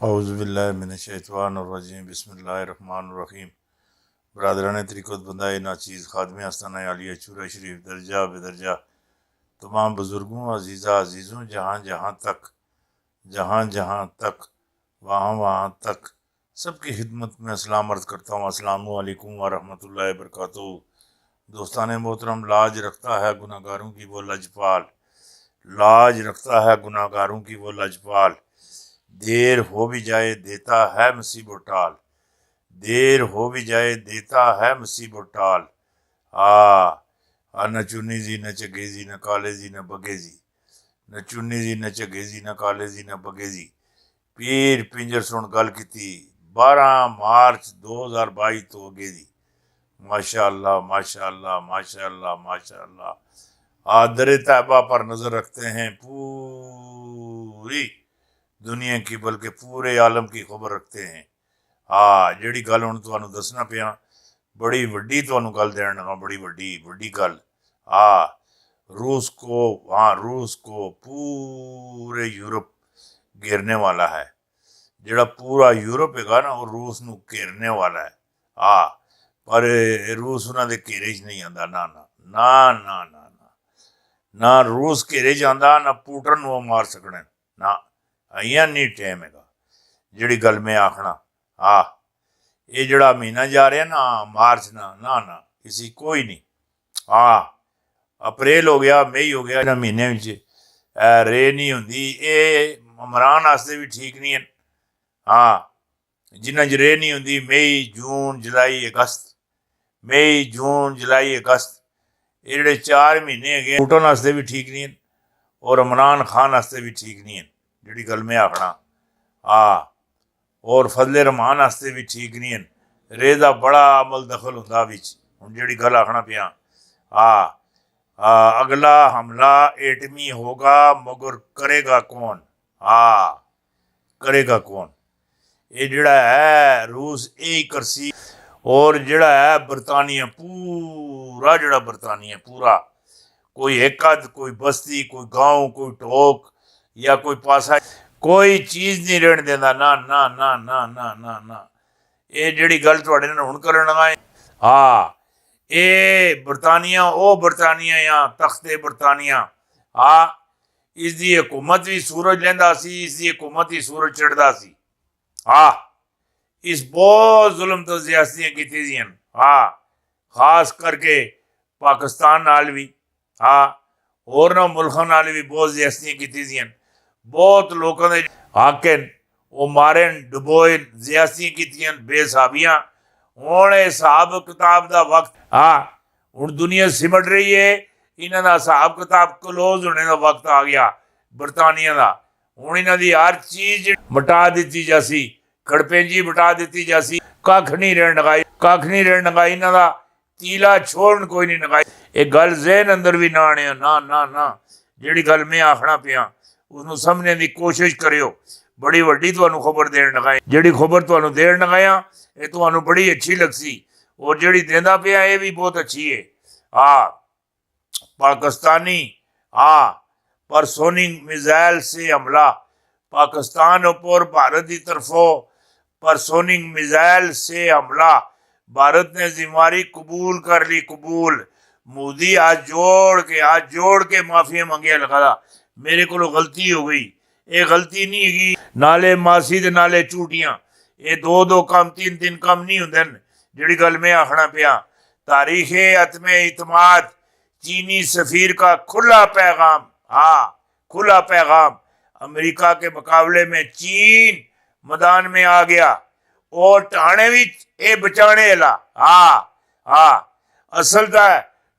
اعوذ باللہ من الشیطان الرجیم بسم اللہ الرحمن الرحیم برادران طریقت بندہ ناچیز خادم آستانہ عالیہ چورہ شریف درجہ بدرجہ تمام بزرگوں عزیزہ عزیزوں جہاں جہاں تک وہاں تک سب کی خدمت میں اسلام عرض کرتا ہوں۔ السلام علیکم ورحمۃ اللہ وبرکاتہ۔ دوستان محترم، لاج رکھتا ہے گناہ گاروں کی وہ لجپال، لاج رکھتا ہے گناہ گاروں کی وہ لجپال، دیر ہو بھی جائے دیتا ہے مصیب و ٹال، دیر ہو بھی جائے دیتا ہے مصیب و ٹال۔ نہ چنی زی نہ چگیزی نہ کالے زی نہ بگیزی، نہ چنی زی نہ چگیزی نہ کالے زی نہ بگیزی۔ پیر پنجر سن گل کیتی 12 مارچ 2022 تو اگیزی۔ ماشاء اللہ ماشاء اللہ ماشاء اللہ ماشاء اللہ۔ در طیبہ پر نظر رکھتے ہیں، پوری دنیا کی بلکہ پورے عالم کی خبر رکھتے ہیں۔ جیڑی گل ہن تانوں دسنا پیا، بڑی وڈی تانوں گل دین لگا، بڑی وڈی گل۔ روس کو پورے یورپ گھیرنے والا ہے، جڑا پورا یورپ ہے گا نا وہ روس نو گھیرنے والا ہے۔ پر روس انہاں دے گھیرے چ نہیں آندا، نہ نہ نہ نہ نہ نہ نہ روس گھیرے چ آندا، نہ پوٹن نو مار سکنے، نہ ایاں نہیں ٹائم ہے گا جڑی گل میں آکھنا۔ یہ جڑا مہینہ جا رہا نا مارچ نہ اسی کوئی نہیں۔ اپریل ہو گیا، مئی ہو گیا، انہاں مہینے وچ رے نہیں ہوندی۔ اے عمران واسطے بھی ٹھیک نہیں ہے۔ جنہاں چ رے نہیں ہوندی مئی جون جولائی اگست، مئی جون جولائی اگست، یہ جڑے 4 مہینے ہے پوٹن واسطے بھی ٹھیک نہیں ہیں اور عمران خان واسطے بھی ٹھیک نہیں ہیں جڑی گل میں آکھنا۔ اور فضل رحمان واسطے بھی ٹھیک نہیں ہیں۔ رے دا بڑا عمل دخل ہوندا وچ، ہن جڑی گل آکھنا پیا۔ اگلا حملہ ایٹمی ہوگا مگر کرے گا کون؟ کرے گا کون؟ یہ جڑا ہے روس یہی کرسی، اور جڑا ہے برطانیہ، پورا جڑا برطانیہ پورا، کوئی ایک اد، کوئی بستی، کوئی گاؤں، کوئی ٹوک یا کوئی پاسا، کوئی چیز نہیں رہن دیندا۔ نہ نہ نہ نہ نہ نہ نہ یہ جڑی گل تواڈے نال ہن کرن لگا ہے، اے برطانیہ، او برطانیہ یا تخت برطانیہ، اس دی حکومت بھی سورج لیندا سی، اس دی حکومت ہی سورج چڑھدا سی۔ اس بہت ظلم تو زیادتیاں کیتی دیاں، خاص کر کے پاکستان نال بھی، اور نہ ملکاں نال بھی بہت زیادتیاں کیتی دیاں۔ بہت لوکاں دے حق ہیں، وہ مارے ڈبوئے، زیادتیاں کیتیاں بے حسابیاں۔ ہن حساب کتاب دا وقت، ہن دنیا سمٹ رہی ہے، انہاں دا حساب کتاب کلوز ہونے دا وقت آ گیا برطانیہ دا۔ ہن انہاں دی ہر چیز مٹا دتی جاسی، کھڑپینجی مٹا دتی جاسی، ککھ نہیں رہن لگائی، انہاں دا تیلا چھوڑن کوئی نہیں لگائی۔ ایک گل ذہن اندر بھی نہ آنے، نہ جیڑی گل میں آکھنا پیا اس نو سمجھنے دی کوشش کریو۔ بڑی وڈی تانوں خبر دین لگا، جیڑی خبر تانوں دین لگایا یہ تانوں بڑی اچھی لگسی، اور جیڑی دیندا پیا یہ بھی بہت اچھی ہے۔ پاکستانی پر سونک میزائل سے حملہ، پاکستان اوپر بھارت دی طرفوں پر سونک میزائل سے حملہ، بھارت نے ذمہ قبول کر لی، قبول۔ مودی ہاتھ جوڑ کے معافی منگیا لگا، میرے کو غلطی ہو گئی، یہ غلطی نہیں ہے، نالے ماسی دے نالے چوٹیاں، یہ دو کم تین کم نہیں ہوندے۔ جڑی گل میں آکھنا پیا، تاریخ عدم اعتماد، چینی سفیر کا کھلا پیغام، کھلا پیغام۔ امریکہ کے مقابلے میں چین میدان میں آ گیا، اور ٹانے بھی اے بچانے والا، اصل تا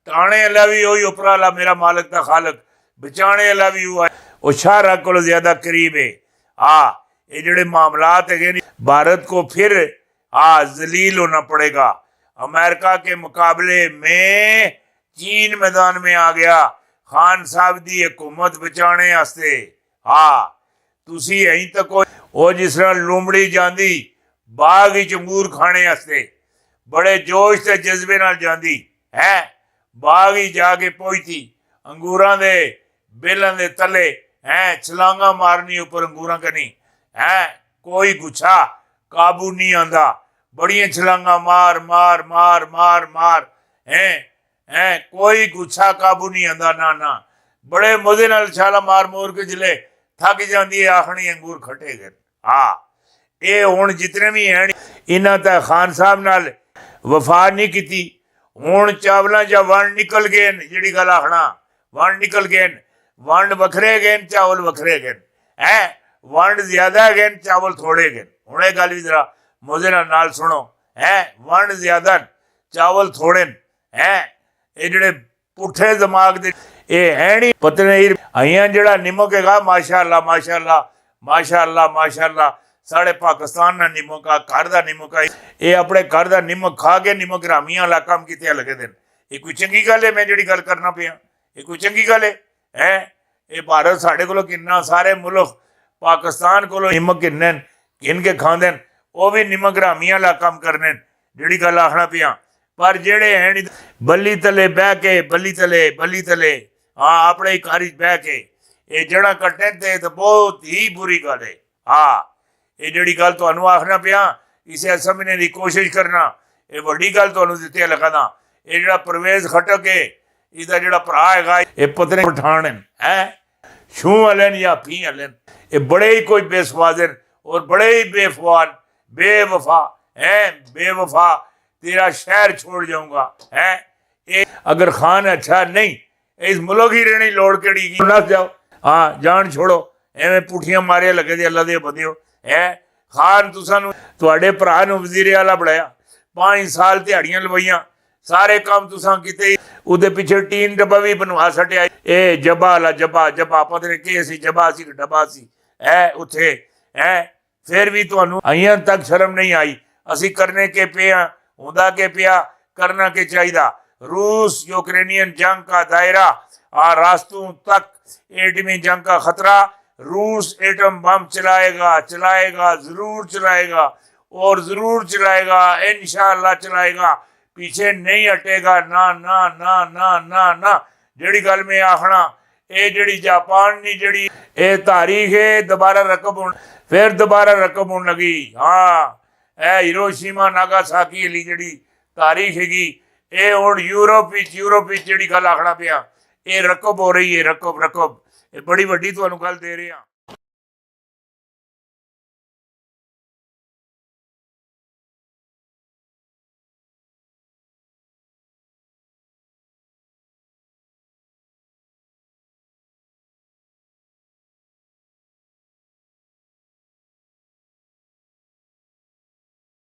ٹانے والا بھی وہی اوپر والا، میرا مالک تا خالق، بچانے والا بھی ہوا ہے، وہ شاہراہ کو زیادہ قریب ہے۔ یہ جڑے معاملات ہے بھارت کو پھر ذلیل ہونا پڑے گا۔ امریکہ کے مقابلے میں چین میدان میں آ گیا خان صاحب دی حکومت بچانے واسطے۔ تسی این تک وہ جس طرح لومڑی جاندی باغ وچ انگور کھانے واسطے، بڑے جوش تے جذبے نال جاندی ہے، باغ ہی جا کے پہنچتی، انگوراں دے بیلاں دے تلے چھلانگاں مارنی اوپر انگوراں کنی، कोई गुच्छा काबू नहीं आंदा, बड़ियां छलांगा मार मार मार मार मार हैं कोई गुच्छा काबू नहीं आंदा, ना ना बड़े मजे नाल छाला मार मोर के जिले थक जाती है आखनी अंगूर खटे गए। हाँ ये हुण जितने भी हैं इन्हां तां खान साहब नाल वफा नहीं की, हुण चावलों च वंड निकल गए, जिहड़ी गल आखना वंड निकल गए, वंड वखरे गए चावल वखरे गए हैं, वंड ज्यादा गए चावल थोड़े गए। हुण ये गल भी जरा मजे नाल सुनो है, वंड ज्यादा चावल थोड़े हैं, ये जिहड़े पुठे दिमाग दे ये है नहीं पता नहीं अइयां जिहड़ा निमक हैगा माशाअल्लाह माशाअल्लाह माशाअल्लाह माशाअल्लाह साढ़े पाकिस्तान का निमक आ, घर का निमक आ, ये अपने घर का निमक खा के निमक रामियां ला कम किते लगे दिन। ये कोई चंगी गल है? मैं जिहड़ी गल करना पिया ये कोई चंगी गल है? ये भारत साढ़े कोलों किन्ना सारे मुल्क पाकिस्तान कोलों निमक किन्ने गिन के खांदे वो भी निमक रामियां ला कम करने, जिहड़ी गल आखना पिया। पर जेड़े हैं नहीं बल्ली तले बह के बल्ली तले हाँ अपने ही कारी बह के ये जड़ा कट्टे थे तो बहुत ही बुरी गल है। हाँ ये जिहड़ी गल तुहानूं आखना पिया इसे समझने की कोशिश करना, ये वड्डी गल तुहानूं दित्ती लगा। ये जिहड़ा परवेज खटक है इसका जिहड़ा भरा हैगा ये पतने पठान है छूं वाले या फी वाले, ये बड़े ही कोई बेसवाद हैं और बड़े ही बेफवान बेवफा है। बेवफा तेरा शहर छोड़ जाऊंगा है, ये अगर खान अच्छा नहीं इस मुल्क ही रहने लोड़ केड़ी की नस जाओ। हाँ जान छोड़ो एवें पुठियां मारे लगे दे अल्लाह दे बंदिओ है। खान तुसानू तुहाडे भरा नूं वजीरे आला बनाया, 5 साल दिहाड़ियां लवाइयां, सारे काम तुसां कीते, उहदे पिछे टीन डब्बा भी बनवा छड्डिया। ए जब्बा वाला जब्बा जब्बा पता नहीं के सी जब्बा सी डब्बा सी है उत्थे है, फिर भी तुहानूं अइयां तक शर्म नहीं आई। असी करने के पे हां, हुंदा के पिया करना के चाहिदा। रूस यूक्रेनियन जंग का दायरा रास्तों तक एटमी जंग का खतरा, रूस एटम बम चलाएगा चलाएगा जरूर चलाएगा और जरूर चलाएगा, इंशाअल्लाह चलाएगा, पीछे नहीं हटेगा ना ना ना ना ना ना। जिहड़ी गल में आखना ये जिहड़ी जापान नी जिहड़ी ये तारीख है दोबारा रकब होण फिर दोबारा रकब होण लगी। हाँ ए हिरोशिमा नागासाकी वाली जिहड़ी तारीख हैगी ये हुण यूरोप जिहड़ी गल आखना पिया ये रकब हो रही है, रकब रकब ये बड़ी वड्डी तुहानूं गल दे रहे हां।